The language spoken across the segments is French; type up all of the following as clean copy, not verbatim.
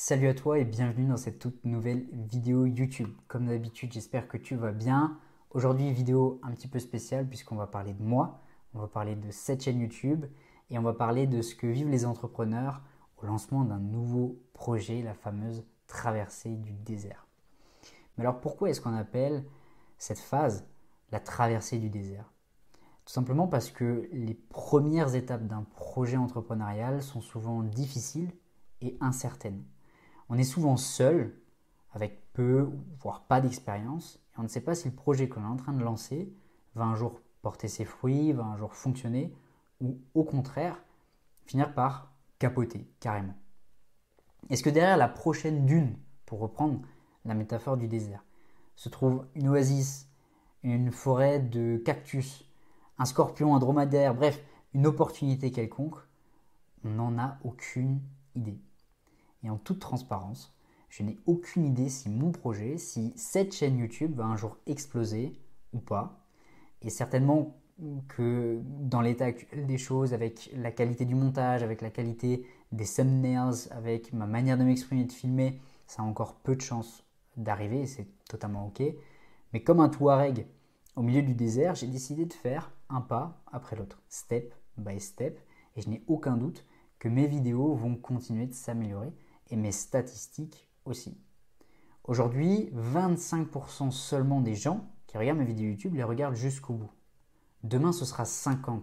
Salut à toi et bienvenue dans cette toute nouvelle vidéo YouTube. Comme d'habitude, j'espère que tu vas bien. Aujourd'hui, vidéo un petit peu spéciale puisqu'on va parler de moi, on va parler de cette chaîne YouTube et on va parler de ce que vivent les entrepreneurs au lancement d'un nouveau projet, la fameuse traversée du désert. Mais alors pourquoi est-ce qu'on appelle cette phase la traversée du désert? Tout simplement parce que les premières étapes d'un projet entrepreneurial sont souvent difficiles et incertaines. On est souvent seul, avec peu, voire pas d'expérience, et on ne sait pas si le projet qu'on est en train de lancer va un jour porter ses fruits, va un jour fonctionner, ou au contraire, finir par capoter carrément. Est-ce que derrière la prochaine dune, pour reprendre la métaphore du désert, se trouve une oasis, une forêt de cactus, un scorpion, un dromadaire, bref, une opportunité quelconque, on n'en a aucune idée. Et en toute transparence, je n'ai aucune idée si mon projet, si cette chaîne YouTube va un jour exploser ou pas. Et certainement que dans l'état actuel des choses, avec la qualité du montage, avec la qualité des thumbnails, avec ma manière de m'exprimer et de filmer, ça a encore peu de chances d'arriver et c'est totalement ok. Mais comme un Touareg au milieu du désert, j'ai décidé de faire un pas après l'autre, step by step. Et je n'ai aucun doute que mes vidéos vont continuer de s'améliorer et mes statistiques aussi. Aujourd'hui, 25% seulement des gens qui regardent mes vidéos YouTube les regardent jusqu'au bout. Demain, ce sera 50%.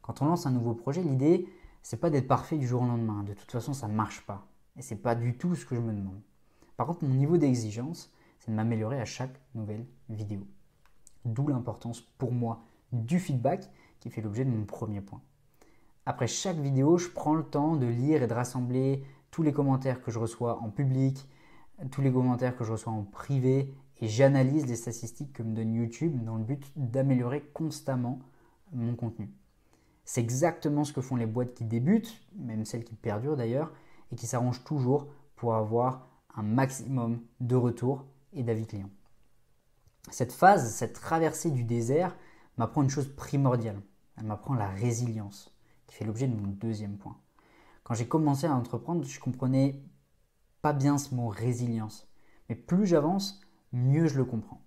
Quand on lance un nouveau projet, l'idée, c'est pas d'être parfait du jour au lendemain. De toute façon, ça ne marche pas. Et c'est pas du tout ce que je me demande. Par contre, mon niveau d'exigence, c'est de m'améliorer à chaque nouvelle vidéo. D'où l'importance pour moi du feedback qui fait l'objet de mon premier point. Après chaque vidéo, je prends le temps de lire et de rassembler tous les commentaires que je reçois en public, tous les commentaires que je reçois en privé et j'analyse les statistiques que me donne YouTube dans le but d'améliorer constamment mon contenu. C'est exactement ce que font les boîtes qui débutent, même celles qui perdurent d'ailleurs, et qui s'arrangent toujours pour avoir un maximum de retours et d'avis clients. Cette phase, cette traversée du désert m'apprend une chose primordiale. Elle m'apprend la résilience, qui fait l'objet de mon deuxième point. Quand j'ai commencé à entreprendre, je comprenais pas bien ce mot résilience. Mais plus j'avance, mieux je le comprends.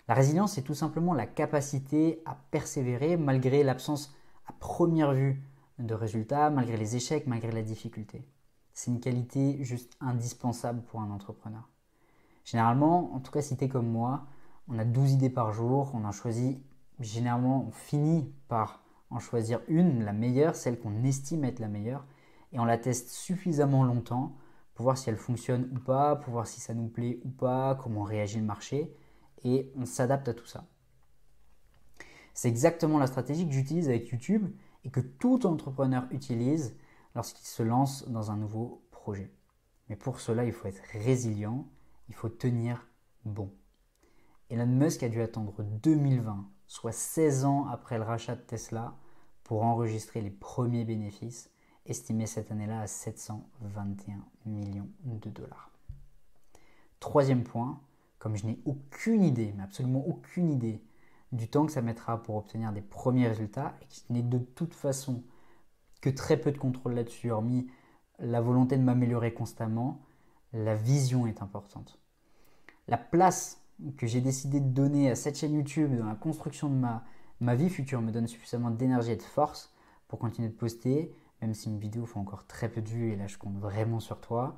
La résilience, c'est tout simplement la capacité à persévérer malgré l'absence à première vue de résultats, malgré les échecs, malgré la difficulté. C'est une qualité juste indispensable pour un entrepreneur. Généralement, en tout cas si tu es comme moi, on a 12 idées par jour, on en choisit, généralement on finit par en choisir une, la meilleure, celle qu'on estime être la meilleure, et on la teste suffisamment longtemps pour voir si elle fonctionne ou pas, pour voir si ça nous plaît ou pas, comment réagit le marché, et on s'adapte à tout ça. C'est exactement la stratégie que j'utilise avec YouTube et que tout entrepreneur utilise lorsqu'il se lance dans un nouveau projet. Mais pour cela, il faut être résilient, il faut tenir bon. Elon Musk a dû attendre 2020, soit 16 ans après le rachat de Tesla, pour enregistrer les premiers bénéfices, estimés cette année-là à 721 millions de dollars. Troisième point, comme je n'ai aucune idée, mais absolument aucune idée, du temps que ça mettra pour obtenir des premiers résultats, et que je n'ai de toute façon que très peu de contrôle là-dessus, hormis la volonté de m'améliorer constamment, la vision est importante. La place que j'ai décidé de donner à cette chaîne YouTube dans la construction de ma vie future me donne suffisamment d'énergie et de force pour continuer de poster, même si une vidéo fait encore très peu de vues et là je compte vraiment sur toi.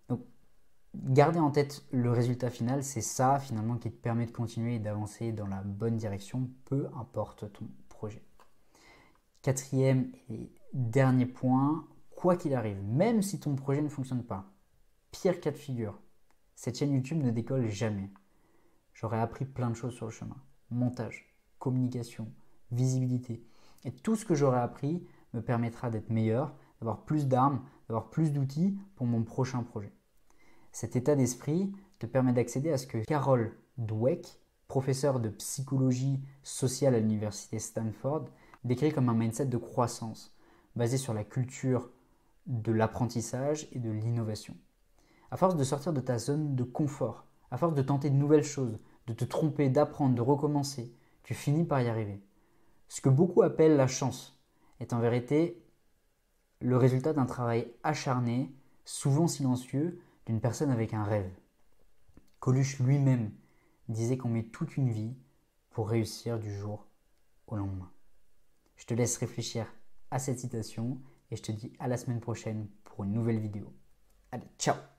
Donc garder en tête le résultat final, c'est ça finalement qui te permet de continuer et d'avancer dans la bonne direction, peu importe ton projet. Quatrième et dernier point, quoi qu'il arrive, même si ton projet ne fonctionne pas, pire cas de figure, cette chaîne YouTube ne décolle jamais. J'aurais appris plein de choses sur le chemin. Montage, communication, visibilité. Et tout ce que j'aurai appris me permettra d'être meilleur, d'avoir plus d'armes, d'avoir plus d'outils pour mon prochain projet. Cet état d'esprit te permet d'accéder à ce que Carol Dweck, professeure de psychologie sociale à l'université Stanford, décrit comme un mindset de croissance, basé sur la culture de l'apprentissage et de l'innovation. À force de sortir de ta zone de confort, à force de tenter de nouvelles choses, de te tromper, d'apprendre, de recommencer, tu finis par y arriver. Ce que beaucoup appellent la chance est en vérité le résultat d'un travail acharné souvent silencieux, d'une personne avec un rêve. Coluche lui-même disait qu'on met toute une vie pour réussir du jour au lendemain. Je te laisse réfléchir à cette citation et je te dis à la semaine prochaine pour une nouvelle vidéo. Allez, ciao!